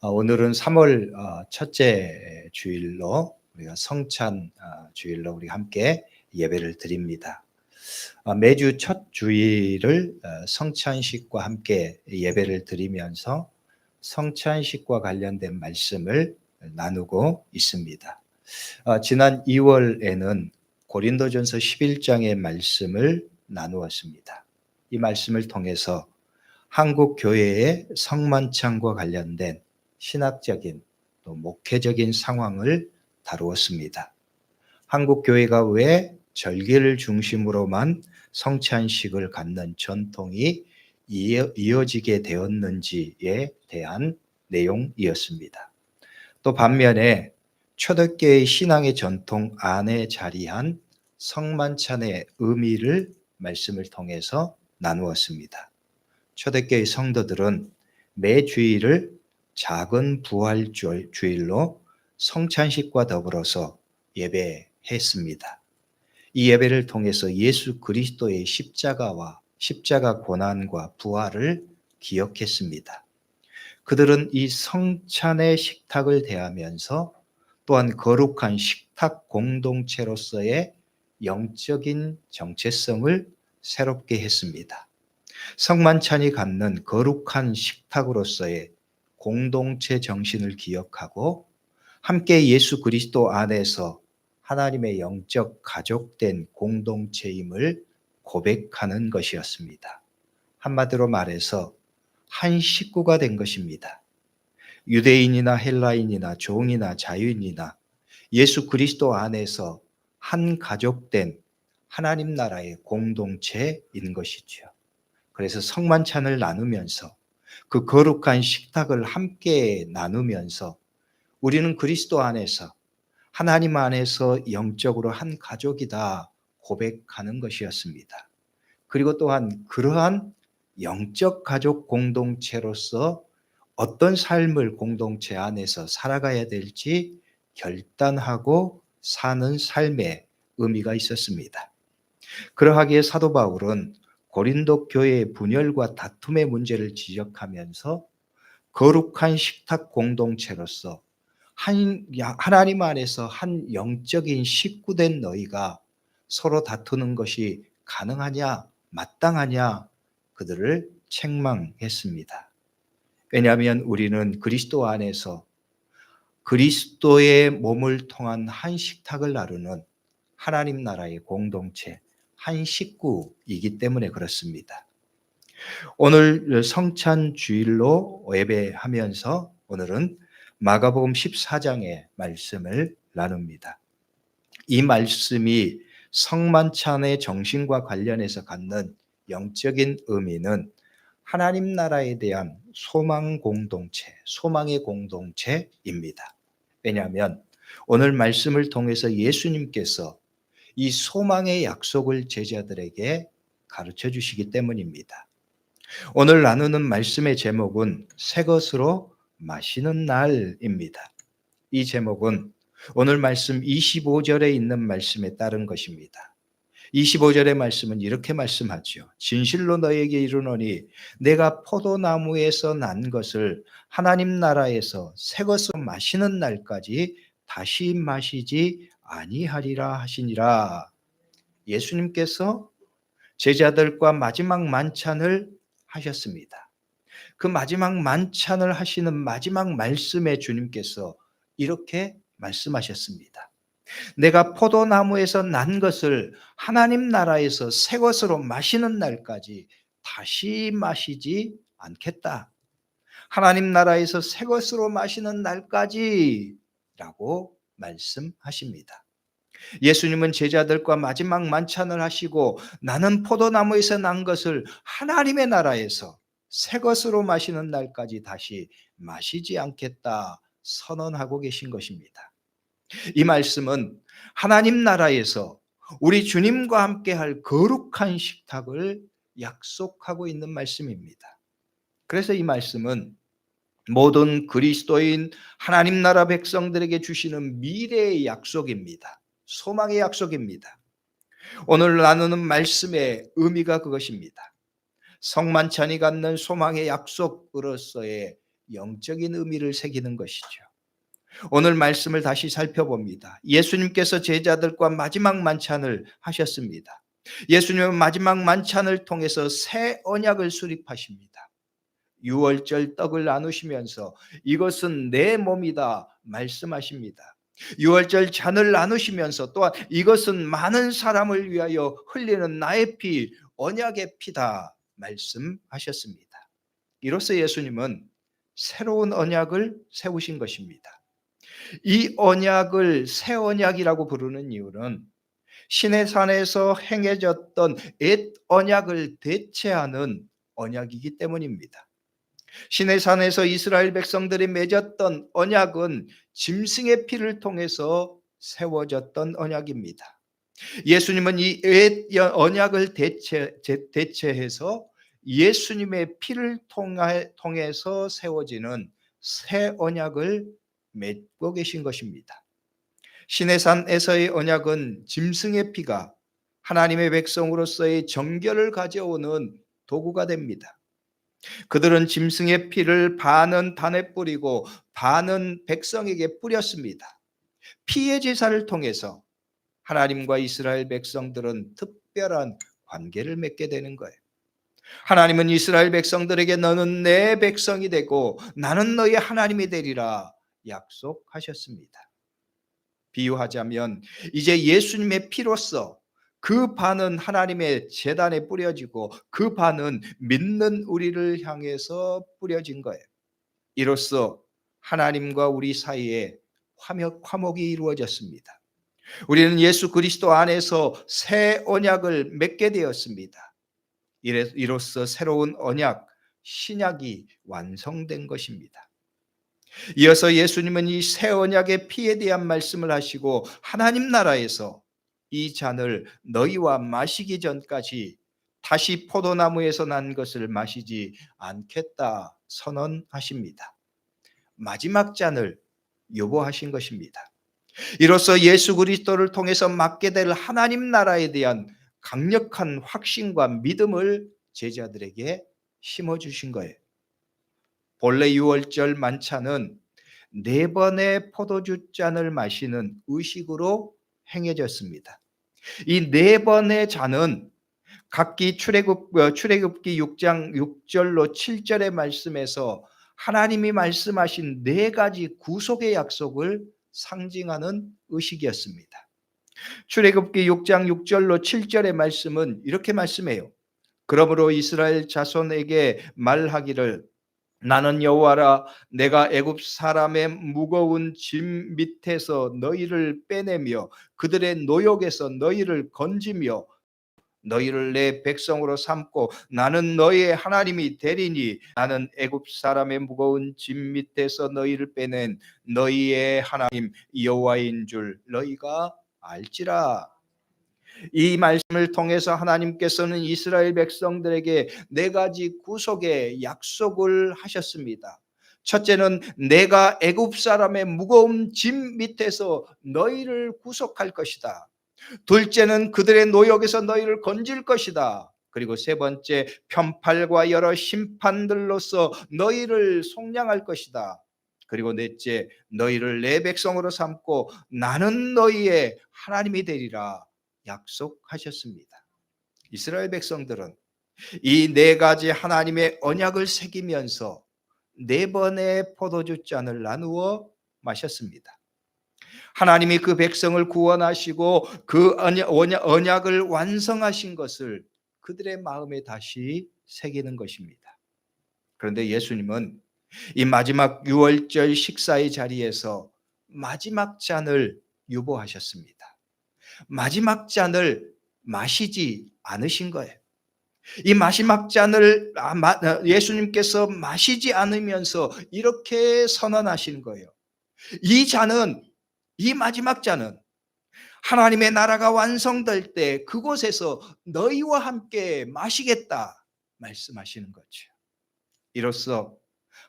오늘은 3월 첫째 주일로 우리가 성찬 주일로 우리 함께 예배를 드립니다. 매주 첫 주일을 성찬식과 함께 예배를 드리면서 성찬식과 관련된 말씀을 나누고 있습니다. 지난 2월에는 고린도전서 11장의 말씀을 나누었습니다. 이 말씀을 통해서 한국 교회의 성만찬과 관련된 신학적인 또 목회적인 상황을 다루었습니다. 한국 교회가 왜 절기를 중심으로만 성찬식을 갖는 전통이 이어지게 되었는지에 대한 내용이었습니다. 또 반면에 초대교회의 신앙의 전통 안에 자리한 성만찬의 의미를 말씀을 통해서 나누었습니다. 초대교회 성도들은 매 주일을 작은 부활 주일로 성찬식과 더불어서 예배했습니다. 이 예배를 통해서 예수 그리스도의 십자가 고난과 부활을 기억했습니다. 그들은 이 성찬의 식탁을 대하면서 또한 거룩한 식탁 공동체로서의 영적인 정체성을 새롭게 했습니다. 성만찬이 갖는 거룩한 식탁으로서의 공동체 정신을 기억하고 함께 예수 그리스도 안에서 하나님의 영적 가족된 공동체임을 고백하는 것이었습니다. 한마디로 말해서 한 식구가 된 것입니다. 유대인이나 헬라인이나 종이나 자유인이나 예수 그리스도 안에서 한 가족된 하나님 나라의 공동체인 것이죠. 그래서 성만찬을 나누면서 그 거룩한 식탁을 함께 나누면서 우리는 그리스도 안에서 하나님 안에서 영적으로 한 가족이다 고백하는 것이었습니다. 그리고 또한 그러한 영적 가족 공동체로서 어떤 삶을 공동체 안에서 살아가야 될지 결단하고 사는 삶의 의미가 있었습니다. 그러하기에 사도 바울은 고린도 교회의 분열과 다툼의 문제를 지적하면서 거룩한 식탁 공동체로서 하나님 안에서 한 영적인 식구된 너희가 서로 다투는 것이 가능하냐, 마땅하냐 그들을 책망했습니다. 왜냐하면 우리는 그리스도 안에서 그리스도의 몸을 통한 한 식탁을 나누는 하나님 나라의 공동체, 한 식구이기 때문에 그렇습니다. 오늘 성찬 주일로 예배하면서 오늘은 마가복음 14장의 말씀을 나눕니다. 이 말씀이 성만찬의 정신과 관련해서 갖는 영적인 의미는 하나님 나라에 대한 소망 공동체, 소망의 공동체입니다. 왜냐하면 오늘 말씀을 통해서 예수님께서 이 소망의 약속을 제자들에게 가르쳐 주시기 때문입니다. 오늘 나누는 말씀의 제목은 새 것으로 마시는 날입니다. 이 제목은 오늘 말씀 25절에 있는 말씀에 따른 것입니다. 25절의 말씀은 이렇게 말씀하죠. 진실로 너에게 이르노니 내가 포도나무에서 난 것을 하나님 나라에서 새 것으로 마시는 날까지 다시 마시지 아니하리라 하시니라. 예수님께서 제자들과 마지막 만찬을 하셨습니다. 그 마지막 만찬을 하시는 마지막 말씀에 주님께서 이렇게 말씀하셨습니다. 내가 포도나무에서 난 것을 하나님 나라에서 새 것으로 마시는 날까지 다시 마시지 않겠다. 하나님 나라에서 새 것으로 마시는 날까지 라고 말씀하십니다. 예수님은 제자들과 마지막 만찬을 하시고 나는 포도나무에서 난 것을 하나님의 나라에서 새 것으로 마시는 날까지 다시 마시지 않겠다 선언하고 계신 것입니다. 이 말씀은 하나님 나라에서 우리 주님과 함께 할 거룩한 식탁을 약속하고 있는 말씀입니다. 그래서 이 말씀은 모든 그리스도인 하나님 나라 백성들에게 주시는 미래의 약속입니다. 소망의 약속입니다. 오늘 나누는 말씀의 의미가 그것입니다. 성만찬이 갖는 소망의 약속으로서의 영적인 의미를 새기는 것이죠. 오늘 말씀을 다시 살펴봅니다. 예수님께서 제자들과 마지막 만찬을 하셨습니다. 예수님은 마지막 만찬을 통해서 새 언약을 수립하십니다. 유월절 떡을 나누시면서 이것은 내 몸이다 말씀하십니다. 유월절 잔을 나누시면서 또한 이것은 많은 사람을 위하여 흘리는 나의 피, 언약의 피다 말씀하셨습니다. 이로써 예수님은 새로운 언약을 세우신 것입니다. 이 언약을 새 언약이라고 부르는 이유는 시내산에서 행해졌던 옛 언약을 대체하는 언약이기 때문입니다. 시내산에서 이스라엘 백성들이 맺었던 언약은 짐승의 피를 통해서 세워졌던 언약입니다. 예수님은 이 옛 언약을 대체해서 예수님의 피를 통해서 세워지는 새 언약을 맺고 계신 것입니다. 시내산에서의 언약은 짐승의 피가 하나님의 백성으로서의 정결을 가져오는 도구가 됩니다. 그들은 짐승의 피를 반은 단에 뿌리고 반은 백성에게 뿌렸습니다. 피의 제사를 통해서 하나님과 이스라엘 백성들은 특별한 관계를 맺게 되는 거예요. 하나님은 이스라엘 백성들에게 너는 내 백성이 되고 나는 너의 하나님이 되리라 약속하셨습니다. 비유하자면 이제 예수님의 피로서 그 반은 하나님의 제단에 뿌려지고 그 반은 믿는 우리를 향해서 뿌려진 거예요. 이로써 하나님과 우리 사이에 화목이 이루어졌습니다. 우리는 예수 그리스도 안에서 새 언약을 맺게 되었습니다. 이로써 새로운 언약, 신약이 완성된 것입니다. 이어서 예수님은 이 새 언약의 피에 대한 말씀을 하시고 하나님 나라에서 이 잔을 너희와 마시기 전까지 다시 포도나무에서 난 것을 마시지 않겠다 선언하십니다. 마지막 잔을 요구하신 것입니다. 이로써 예수 그리스도를 통해서 맡게 될 하나님 나라에 대한 강력한 확신과 믿음을 제자들에게 심어주신 거예요. 본래 유월절 만찬은 4번의 포도주 잔을 마시는 의식으로 행해졌습니다. 이 4번의 잔은 각기 출애굽기 6장 6절로 7절의 말씀에서 하나님이 말씀하신 4가지 구속의 약속을 상징하는 의식이었습니다. 출애굽기 6장 6절로 7절의 말씀은 이렇게 말씀해요. 그러므로 이스라엘 자손에게 말하기를 나는 여호와라 내가 애굽 사람의 무거운 짐 밑에서 너희를 빼내며 그들의 노역에서 너희를 건지며 너희를 내 백성으로 삼고 나는 너희의 하나님이 되리니 나는 애굽 사람의 무거운 짐 밑에서 너희를 빼낸 너희의 하나님 여호와인 줄 너희가 알지라. 이 말씀을 통해서 하나님께서는 이스라엘 백성들에게 4가지 구속의 약속을 하셨습니다. 첫째는 내가 애굽 사람의 무거운 짐 밑에서 너희를 구속할 것이다. 둘째는 그들의 노역에서 너희를 건질 것이다. 그리고 세 번째, 편팔과 여러 심판들로서 너희를 속량할 것이다. 그리고 넷째, 너희를 내 백성으로 삼고 나는 너희의 하나님이 되리라 약속하셨습니다. 이스라엘 백성들은 이 4가지 하나님의 언약을 새기면서 4번의 포도주 잔을 나누어 마셨습니다. 하나님이 그 백성을 구원하시고 그 언약을 완성하신 것을 그들의 마음에 다시 새기는 것입니다. 그런데 예수님은 이 마지막 유월절 식사의 자리에서 마지막 잔을 유보하셨습니다. 마지막 잔을 마시지 않으신 거예요. 이 마지막 잔을 예수님께서 마시지 않으면서 이렇게 선언하시는 거예요. 이 마지막 잔은 하나님의 나라가 완성될 때 그곳에서 너희와 함께 마시겠다 말씀하시는 거죠. 이로써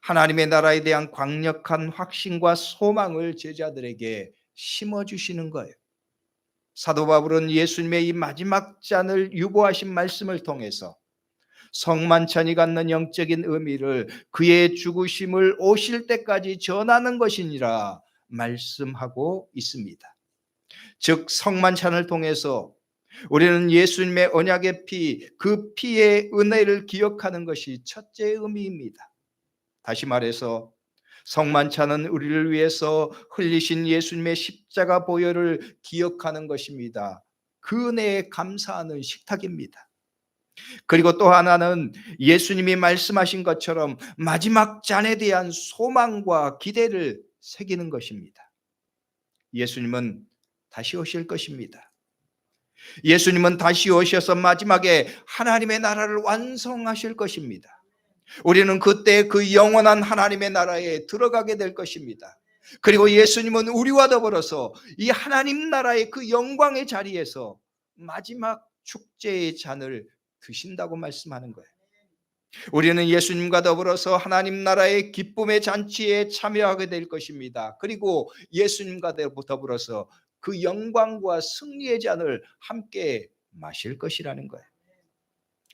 하나님의 나라에 대한 강력한 확신과 소망을 제자들에게 심어주시는 거예요. 사도 바울은 예수님의 이 마지막 잔을 유보하신 말씀을 통해서 성만찬이 갖는 영적인 의미를 그의 죽으심을 오실 때까지 전하는 것이니라 말씀하고 있습니다. 즉 성만찬을 통해서 우리는 예수님의 언약의 피, 그 피의 은혜를 기억하는 것이 첫째 의미입니다. 다시 말해서 성만찬은 우리를 위해서 흘리신 예수님의 십자가 보혈을 기억하는 것입니다. 그 은혜에 감사하는 식탁입니다. 그리고 또 하나는 예수님이 말씀하신 것처럼 마지막 잔에 대한 소망과 기대를 새기는 것입니다. 예수님은 다시 오실 것입니다. 예수님은 다시 오셔서 마지막에 하나님의 나라를 완성하실 것입니다. 우리는 그때 그 영원한 하나님의 나라에 들어가게 될 것입니다. 그리고 예수님은 우리와 더불어서 이 하나님 나라의 그 영광의 자리에서 마지막 축제의 잔을 드신다고 말씀하는 거예요. 우리는 예수님과 더불어서 하나님 나라의 기쁨의 잔치에 참여하게 될 것입니다. 그리고 예수님과 더불어서 그 영광과 승리의 잔을 함께 마실 것이라는 거예요.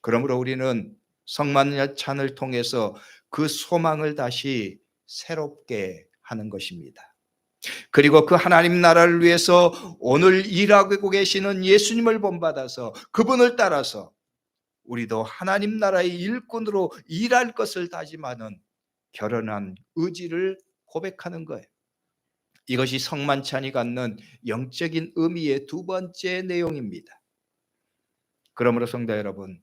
그러므로 우리는 성만찬을 통해서 그 소망을 다시 새롭게 하는 것입니다. 그리고 그 하나님 나라를 위해서 오늘 일하고 계시는 예수님을 본받아서 그분을 따라서 우리도 하나님 나라의 일꾼으로 일할 것을 다짐하는 결연한 의지를 고백하는 거예요. 이것이 성만찬이 갖는 영적인 의미의 두 번째 내용입니다. 그러므로 성도 여러분,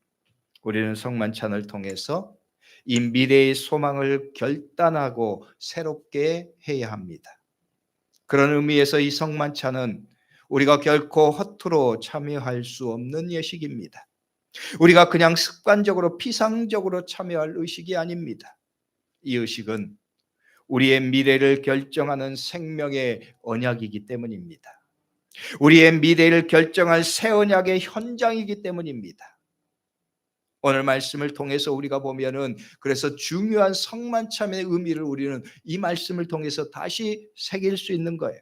우리는 성만찬을 통해서 이 미래의 소망을 결단하고 새롭게 해야 합니다. 그런 의미에서 이 성만찬은 우리가 결코 허투루 참여할 수 없는 예식입니다. 우리가 그냥 습관적으로 피상적으로 참여할 의식이 아닙니다. 이 의식은 우리의 미래를 결정하는 생명의 언약이기 때문입니다. 우리의 미래를 결정할 새 언약의 현장이기 때문입니다. 오늘 말씀을 통해서 우리가 보면은 그래서 중요한 성만찬의 의미를 우리는 이 말씀을 통해서 다시 새길 수 있는 거예요.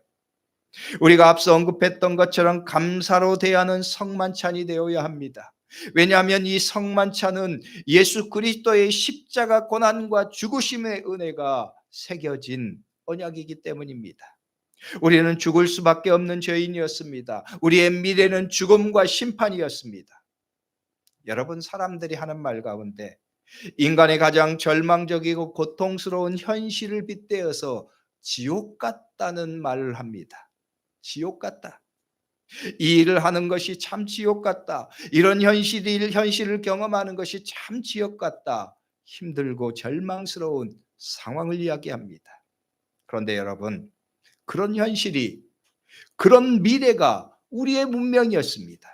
우리가 앞서 언급했던 것처럼 감사로 대하는 성만찬이 되어야 합니다. 왜냐하면 이 성만찬은 예수 그리스도의 십자가 고난과 죽으심의 은혜가 새겨진 언약이기 때문입니다. 우리는 죽을 수밖에 없는 죄인이었습니다. 우리의 미래는 죽음과 심판이었습니다. 여러분, 사람들이 하는 말 가운데 인간의 가장 절망적이고 고통스러운 현실을 빗대어서 지옥 같다는 말을 합니다. 지옥 같다. 이 일을 하는 것이 참 지옥 같다. 이런 현실을 경험하는 것이 참 지옥 같다. 힘들고 절망스러운 상황을 이야기합니다. 그런데 여러분, 그런 현실이, 그런 미래가 우리의 문명이었습니다.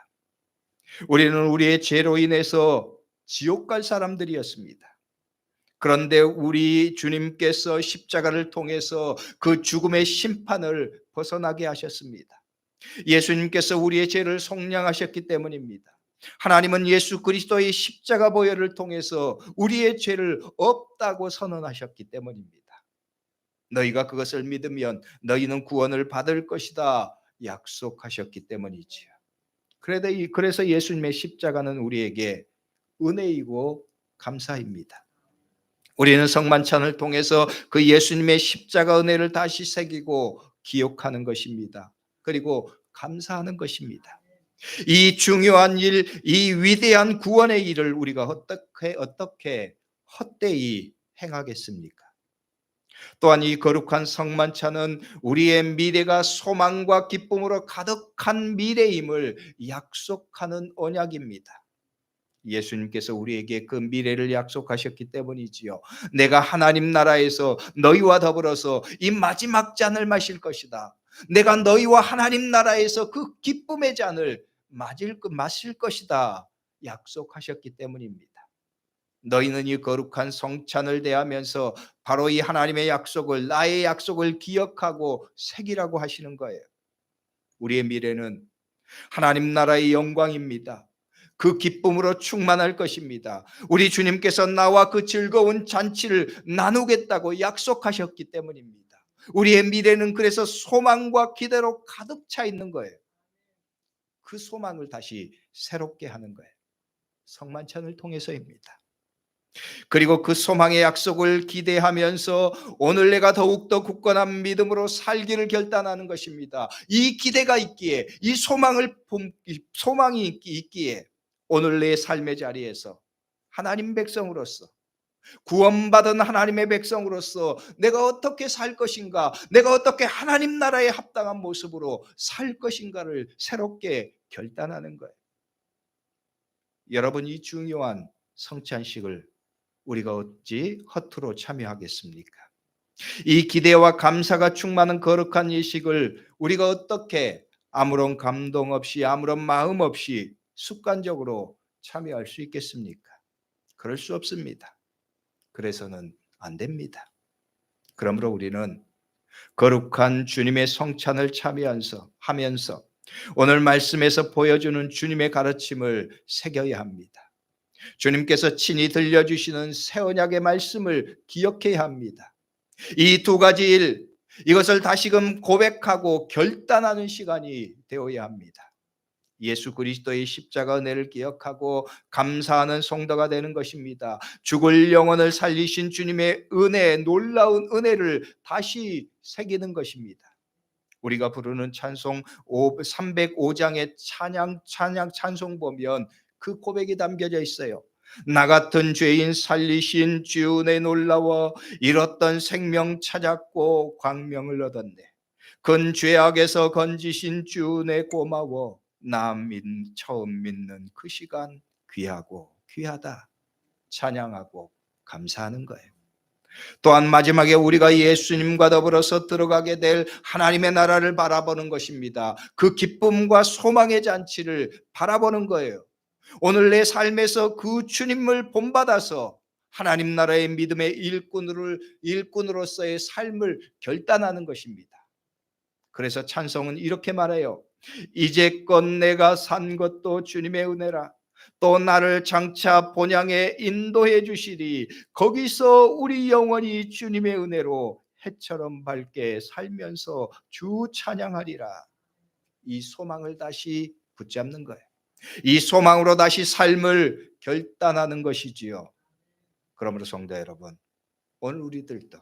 우리는 우리의 죄로 인해서 지옥 갈 사람들이었습니다. 그런데 우리 주님께서 십자가를 통해서 그 죽음의 심판을 벗어나게 하셨습니다. 예수님께서 우리의 죄를 속량하셨기 때문입니다. 하나님은 예수 그리스도의 십자가 보혈을 통해서 우리의 죄를 없다고 선언하셨기 때문입니다. 너희가 그것을 믿으면 너희는 구원을 받을 것이다 약속하셨기 때문이지요. 그래서 예수님의 십자가는 우리에게 은혜이고 감사입니다. 우리는 성만찬을 통해서 그 예수님의 십자가 은혜를 다시 새기고 기억하는 것입니다. 그리고 감사하는 것입니다. 이 중요한 일, 이 위대한 구원의 일을 우리가 어떻게 헛되이 행하겠습니까? 또한 이 거룩한 성만찬은 우리의 미래가 소망과 기쁨으로 가득한 미래임을 약속하는 언약입니다. 예수님께서 우리에게 그 미래를 약속하셨기 때문이지요. 내가 하나님 나라에서 너희와 더불어서 이 마지막 잔을 마실 것이다. 내가 너희와 하나님 나라에서 그 기쁨의 잔을 마실 것이다 약속하셨기 때문입니다. 너희는 이 거룩한 성찬을 대하면서 바로 이 하나님의 약속을, 나의 약속을 기억하고 새기라고 하시는 거예요. 우리의 미래는 하나님 나라의 영광입니다. 그 기쁨으로 충만할 것입니다. 우리 주님께서 나와 그 즐거운 잔치를 나누겠다고 약속하셨기 때문입니다. 우리의 미래는 그래서 소망과 기대로 가득 차 있는 거예요. 그 소망을 다시 새롭게 하는 거예요. 성만찬을 통해서입니다. 그리고 그 소망의 약속을 기대하면서 오늘 내가 더욱더 굳건한 믿음으로 살기를 결단하는 것입니다. 이 기대가 있기에, 이 소망이 있기에 오늘 내 삶의 자리에서 하나님 백성으로서, 구원받은 하나님의 백성으로서 내가 어떻게 살 것인가, 내가 어떻게 하나님 나라에 합당한 모습으로 살 것인가를 새롭게 결단하는 거예요. 여러분, 이 중요한 성찬식을 우리가 어찌 허투루 참여하겠습니까? 이 기대와 감사가 충만한 거룩한 예식을 우리가 어떻게 아무런 감동 없이, 아무런 마음 없이 습관적으로 참여할 수 있겠습니까? 그럴 수 없습니다. 그래서는 안 됩니다. 그러므로 우리는 거룩한 주님의 성찬을 하면서 오늘 말씀에서 보여주는 주님의 가르침을 새겨야 합니다. 주님께서 친히 들려주시는 새 언약의 말씀을 기억해야 합니다. 이 두 가지 일, 이것을 다시금 고백하고 결단하는 시간이 되어야 합니다. 예수 그리스도의 십자가 은혜를 기억하고 감사하는 성도가 되는 것입니다. 죽을 영혼을 살리신 주님의 은혜, 놀라운 은혜를 다시 새기는 것입니다. 우리가 부르는 찬송 305장의 찬송 보면 그 고백이 담겨져 있어요. 나 같은 죄인 살리신 주 은혜 놀라워 잃었던 생명 찾았고 광명을 얻었네. 근 죄악에서 건지신 주 은혜 고마워. 처음 믿는 그 시간 귀하고 귀하다 찬양하고 감사하는 거예요. 또한 마지막에 우리가 예수님과 더불어서 들어가게 될 하나님의 나라를 바라보는 것입니다. 그 기쁨과 소망의 잔치를 바라보는 거예요. 오늘 내 삶에서 그 주님을 본받아서 하나님 나라의 믿음의 일꾼으로서의 삶을 결단하는 것입니다. 그래서 찬송은 이렇게 말해요. 이제껏 내가 산 것도 주님의 은혜라. 또 나를 장차 본향에 인도해 주시리. 거기서 우리 영원히 주님의 은혜로 해처럼 밝게 살면서 주 찬양하리라. 이 소망을 다시 붙잡는 거예요. 이 소망으로 다시 삶을 결단하는 것이지요. 그러므로 성도 여러분, 오늘 우리들도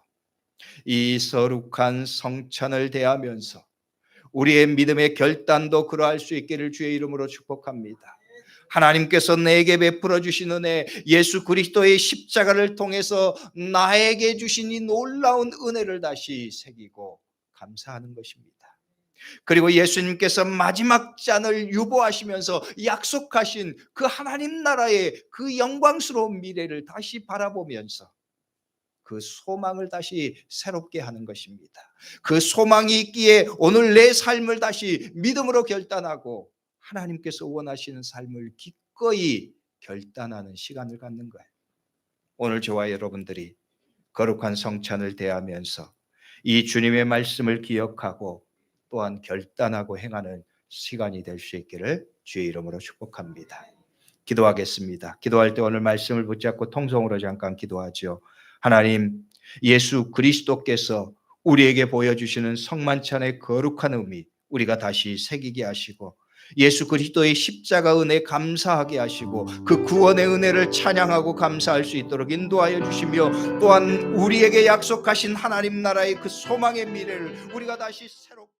이 거룩한 성찬을 대하면서 우리의 믿음의 결단도 그러할 수 있기를 주의 이름으로 축복합니다. 하나님께서 내게 베풀어 주신 은혜, 예수 그리스도의 십자가를 통해서 나에게 주신 이 놀라운 은혜를 다시 새기고 감사하는 것입니다. 그리고 예수님께서 마지막 잔을 유보하시면서 약속하신 그 하나님 나라의 그 영광스러운 미래를 다시 바라보면서 그 소망을 다시 새롭게 하는 것입니다. 그 소망이 있기에 오늘 내 삶을 다시 믿음으로 결단하고 하나님께서 원하시는 삶을 기꺼이 결단하는 시간을 갖는 거예요. 오늘 저와 여러분들이 거룩한 성찬을 대하면서 이 주님의 말씀을 기억하고 또한 결단하고 행하는 시간이 될 수 있기를 주의 이름으로 축복합니다. 기도하겠습니다. 기도할 때 오늘 말씀을 붙잡고 통성으로 잠깐 기도하죠. 하나님, 예수 그리스도께서 우리에게 보여주시는 성만찬의 거룩한 의미 우리가 다시 새기게 하시고 예수 그리스도의 십자가 은혜 감사하게 하시고 그 구원의 은혜를 찬양하고 감사할 수 있도록 인도하여 주시며 또한 우리에게 약속하신 하나님 나라의 그 소망의 미래를 우리가 다시 새롭게